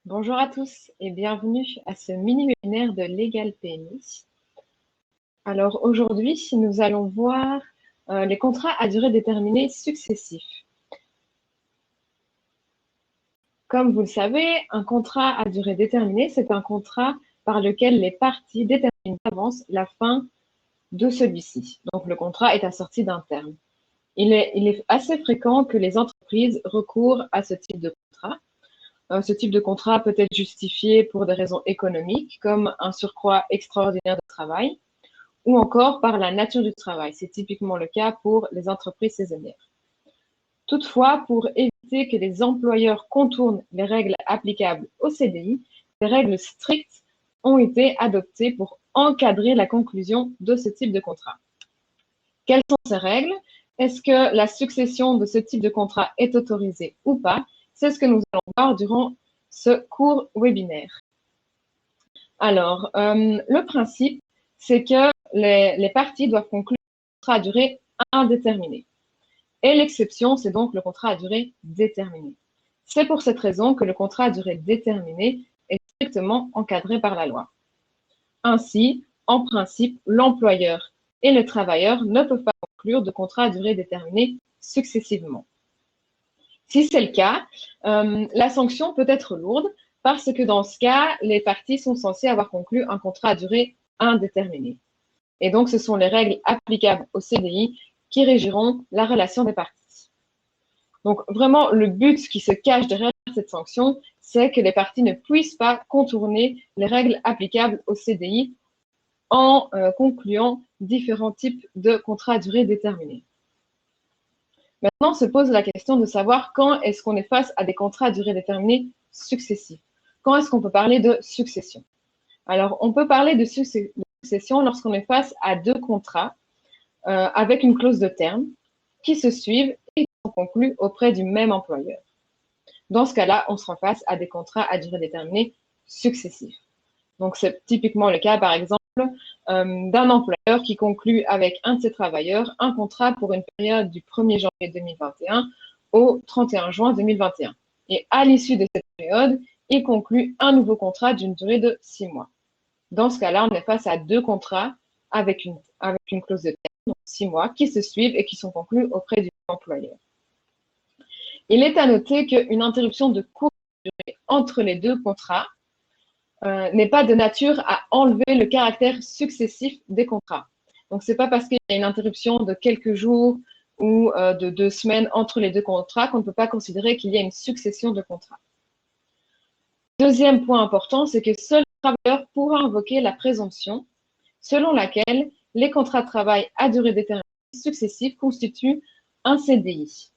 Bonjour à tous et bienvenue à ce mini-webinaire de Legal PMI. Alors aujourd'hui, nous allons voir les contrats à durée déterminée successifs. Comme vous le savez, un contrat à durée déterminée, c'est un contrat par lequel les parties déterminent d'avance la fin de celui-ci. Donc le contrat est assorti d'un terme. Il est assez fréquent que les entreprises recourent à ce type de contrat. Ce type de contrat peut être justifié pour des raisons économiques, comme un surcroît extraordinaire de travail, ou encore par la nature du travail. C'est typiquement le cas pour les entreprises saisonnières. Toutefois, pour éviter que les employeurs contournent les règles applicables au CDI, des règles strictes ont été adoptées pour encadrer la conclusion de ce type de contrat. Quelles sont ces règles? Est-ce que la succession de ce type de contrat est autorisée ou pas? C'est ce que nous allons voir durant ce court webinaire. Alors, le principe, c'est que les parties doivent conclure un contrat à durée indéterminée. Et l'exception, c'est donc le contrat à durée déterminée. C'est pour cette raison que le contrat à durée déterminée est strictement encadré par la loi. Ainsi, en principe, l'employeur et le travailleur ne peuvent pas conclure de contrat à durée déterminée successivement. Si c'est le cas, la sanction peut être lourde parce que dans ce cas, les parties sont censées avoir conclu un contrat à durée indéterminée. Et donc, ce sont les règles applicables au CDI qui régiront la relation des parties. Donc, vraiment, le but qui se cache derrière cette sanction, c'est que les parties ne puissent pas contourner les règles applicables au CDI en concluant différents types de contrats à durée déterminée. Maintenant, se pose la question de savoir quand est-ce qu'on est face à des contrats à durée déterminée successifs. Quand est-ce qu'on peut parler de succession? Alors, on peut parler de succession lorsqu'on est face à deux contrats avec une clause de terme qui se suivent et qui sont conclus auprès du même employeur. Dans ce cas-là, on sera face à des contrats à durée déterminée successifs. Donc, c'est typiquement le cas, par exemple, d'un employeur qui conclut avec un de ses travailleurs un contrat pour une période du 1er janvier 2021 au 31 juin 2021. Et à l'issue de cette période, il conclut un nouveau contrat d'une durée de 6 mois. Dans ce cas-là, on est face à deux contrats avec une clause de terme, donc 6 mois, qui se suivent et qui sont conclus auprès du employeur. Il est à noter qu'une interruption de courte durée entre les deux contrats n'est pas de nature à enlever le caractère successif des contrats. Donc, ce n'est pas parce qu'il y a une interruption de quelques jours ou de 2 semaines entre les deux contrats qu'on ne peut pas considérer qu'il y a une succession de contrats. Deuxième point important, c'est que seul le travailleur pourra invoquer la présomption selon laquelle les contrats de travail à durée déterminée successifs constituent un CDI.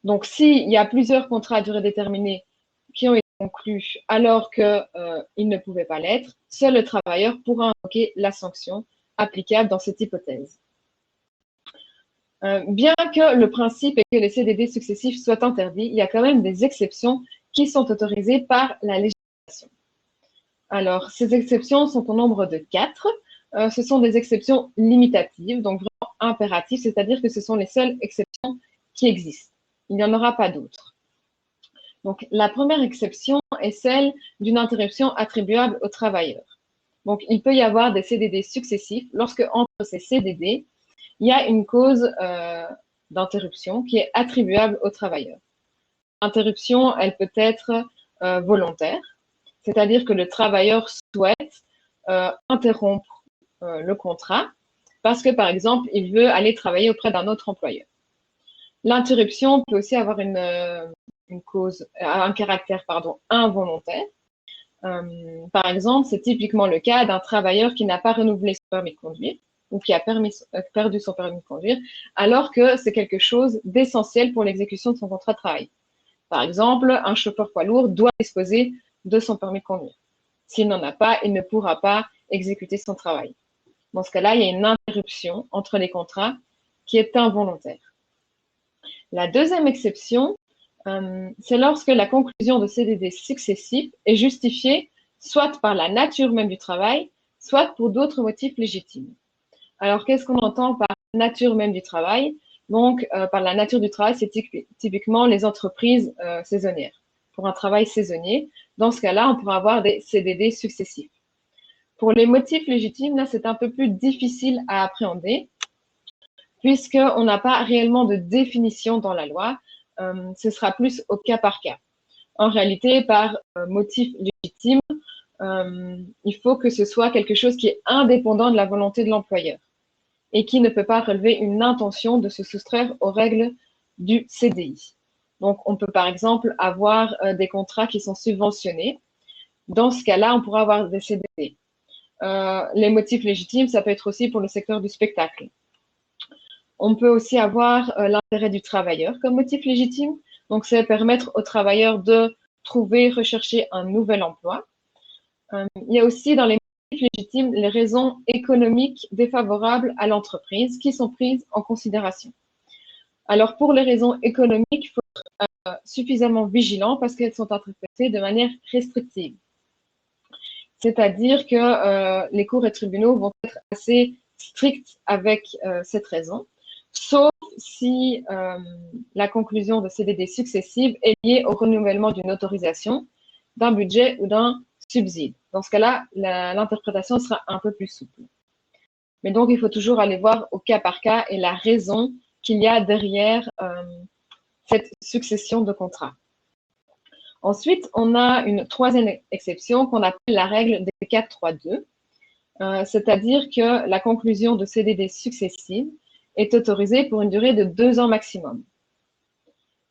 Donc, s'il y a plusieurs contrats à durée déterminée qui ont été conclus alors qu'ils ne pouvaient pas l'être, seul le travailleur pourra invoquer la sanction applicable dans cette hypothèse. Bien que le principe est que les CDD successifs soient interdits, il y a quand même des exceptions qui sont autorisées par la législation. Alors, ces exceptions sont au nombre de 4. Ce sont des exceptions limitatives, donc vraiment impératives, c'est-à-dire que ce sont les seules exceptions qui existent. Il n'y en aura pas d'autres. Donc, la première exception est celle d'une interruption attribuable au travailleur. Donc, il peut y avoir des CDD successifs lorsque, entre ces CDD, il y a une cause d'interruption qui est attribuable au travailleur. L'interruption, elle peut être volontaire, c'est-à-dire que le travailleur souhaite interrompre le contrat parce que, par exemple, il veut aller travailler auprès d'un autre employeur. L'interruption peut aussi avoir un caractère involontaire. Par exemple, c'est typiquement le cas d'un travailleur qui n'a pas renouvelé son permis de conduire ou qui a perdu son permis de conduire, alors que c'est quelque chose d'essentiel pour l'exécution de son contrat de travail. Par exemple, un chauffeur poids lourd doit disposer de son permis de conduire. S'il n'en a pas, il ne pourra pas exécuter son travail. Dans ce cas-là, il y a une interruption entre les contrats qui est involontaire. La deuxième exception, c'est lorsque la conclusion de CDD successifs est justifiée soit par la nature même du travail, soit pour d'autres motifs légitimes. Alors, qu'est-ce qu'on entend par nature même du travail? Donc, par la nature du travail, c'est typiquement les entreprises saisonnières. pour un travail saisonnier. Dans ce cas-là, on pourra avoir des CDD successifs. Pour les motifs légitimes, là, c'est un peu plus difficile à appréhender puisqu'on n'a pas réellement de définition dans la loi. Ce sera plus au cas par cas. En réalité, par motif légitime, il faut que ce soit quelque chose qui est indépendant de la volonté de l'employeur et qui ne peut pas relever une intention de se soustraire aux règles du CDI. Donc, on peut par exemple avoir des contrats qui sont subventionnés. Dans ce cas-là, on pourra avoir des CDD. Les motifs légitimes, ça peut être aussi pour le secteur du spectacle. On peut aussi avoir l'intérêt du travailleur comme motif légitime. Donc, c'est permettre aux travailleurs de trouver, rechercher un nouvel emploi. Il y a aussi dans les motifs légitimes les raisons économiques défavorables à l'entreprise qui sont prises en considération. Alors, pour les raisons économiques, il faut être suffisamment vigilant parce qu'elles sont interprétées de manière restrictive. C'est-à-dire que les cours et tribunaux vont être assez stricts avec cette raison, sauf si la conclusion de CDD successives est liée au renouvellement d'une autorisation, d'un budget ou d'un subside. Dans ce cas-là, l'interprétation sera un peu plus souple. Mais donc, il faut toujours aller voir au cas par cas et la raison qu'il y a derrière cette succession de contrats. Ensuite, on a une troisième exception qu'on appelle la règle des 4-3-2, c'est-à-dire que la conclusion de CDD successives est autorisée pour une durée de 2 ans maximum.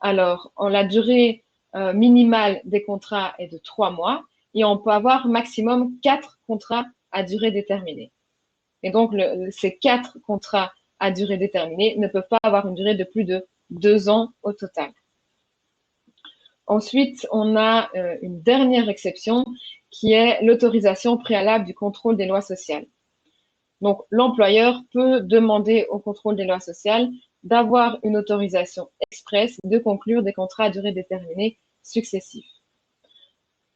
Alors, la durée minimale des contrats est de 3 mois et on peut avoir maximum 4 contrats à durée déterminée. Et donc, ces 4 contrats à durée déterminée ne peuvent pas avoir une durée de plus de 2 ans au total. Ensuite, on a une dernière exception qui est l'autorisation préalable du contrôle des lois sociales. Donc, l'employeur peut demander au contrôle des lois sociales d'avoir une autorisation expresse de conclure des contrats à durée déterminée successifs.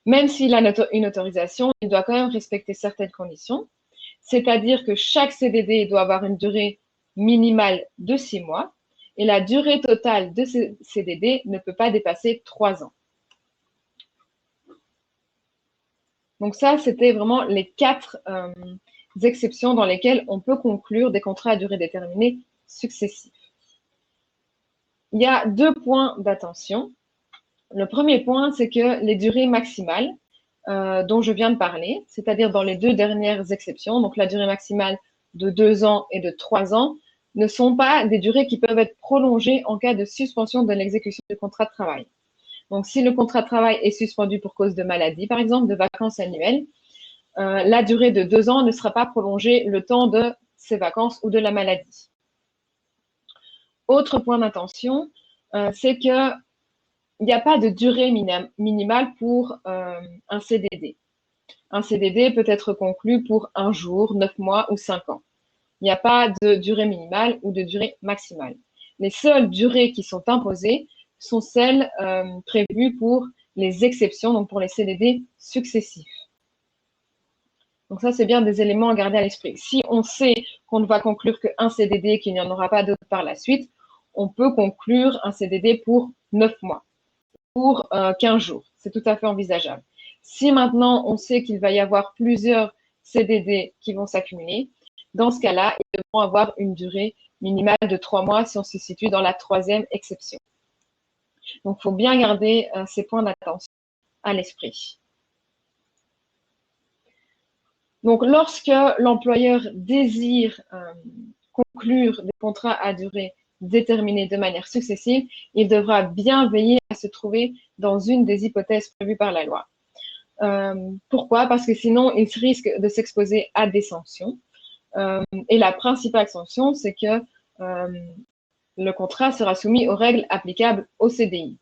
Même s'il a une autorisation, il doit quand même respecter certaines conditions, c'est-à-dire que chaque CDD doit avoir une durée minimale de 6 mois et la durée totale de ce CDD ne peut pas dépasser 3 ans. Donc ça, c'était vraiment les 4 exceptions dans lesquelles on peut conclure des contrats à durée déterminée successifs. Il y a 2 points d'attention. Le premier point, c'est que les durées maximales dont je viens de parler, c'est-à-dire dans les 2 dernières exceptions, donc la durée maximale de 2 ans et de 3 ans, ne sont pas des durées qui peuvent être prolongées en cas de suspension de l'exécution du contrat de travail. Donc, si le contrat de travail est suspendu pour cause de maladie, par exemple, de vacances annuelles, la durée de 2 ans ne sera pas prolongée le temps de ces vacances ou de la maladie. Autre point d'attention, c'est qu'il n'y a pas de durée minimale pour un CDD. Un CDD peut être conclu pour 1 jour, 9 mois ou 5 ans. Il n'y a pas de durée minimale ou de durée maximale. Les seules durées qui sont imposées sont celles prévues pour les exceptions, donc pour les CDD successifs. Donc ça, c'est bien des éléments à garder à l'esprit. Si on sait qu'on ne va conclure qu'un CDD, qu'il n'y en aura pas d'autres par la suite, on peut conclure un CDD pour 9 mois, pour 15 jours. C'est tout à fait envisageable. Si maintenant, on sait qu'il va y avoir plusieurs CDD qui vont s'accumuler, dans ce cas-là, ils devront avoir une durée minimale de 3 mois si on se situe dans la 3e exception. Donc, il faut bien garder ces points d'attention à l'esprit. Donc, lorsque l'employeur désire conclure des contrats à durée déterminée de manière successive, il devra bien veiller à se trouver dans une des hypothèses prévues par la loi. Pourquoi? Parce que sinon, il risque de s'exposer à des sanctions. Et la principale sanction, c'est que le contrat sera soumis aux règles applicables au CDI.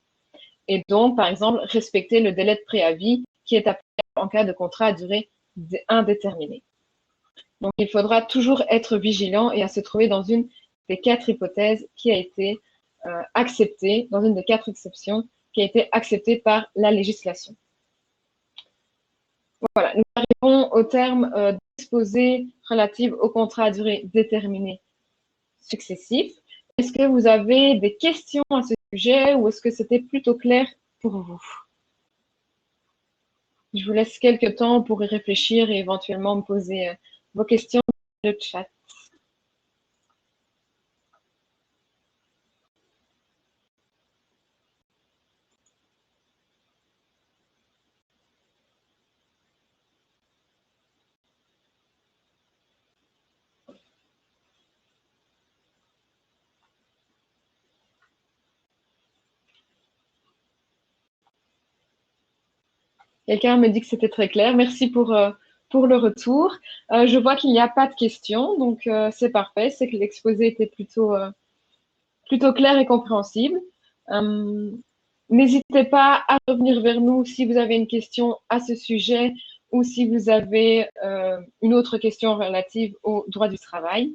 Et donc, par exemple, respecter le délai de préavis qui est applicable en cas de contrat à durée indéterminée. Donc, il faudra toujours être vigilant et à se trouver dans une des 4 hypothèses qui a été acceptée, dans une des 4 exceptions qui a été acceptée par la législation. Voilà, nous arrivons au terme d'exposé relatif au contrat à durée déterminée successif. Est-ce que vous avez des questions à ce sujet ou est-ce que c'était plutôt clair pour vous? Je vous laisse quelques temps pour y réfléchir et éventuellement me poser vos questions dans le chat. Quelqu'un me dit que c'était très clair. Merci pour le retour. Je vois qu'il n'y a pas de questions, donc c'est parfait. C'est que l'exposé était plutôt clair et compréhensible. N'hésitez pas à revenir vers nous si vous avez une question à ce sujet ou si vous avez une autre question relative au droit du travail.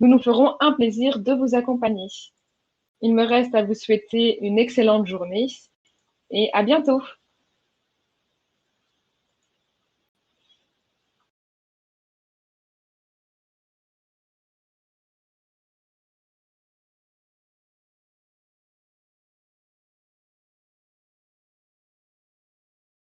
Nous nous ferons un plaisir de vous accompagner. Il me reste à vous souhaiter une excellente journée et à bientôt.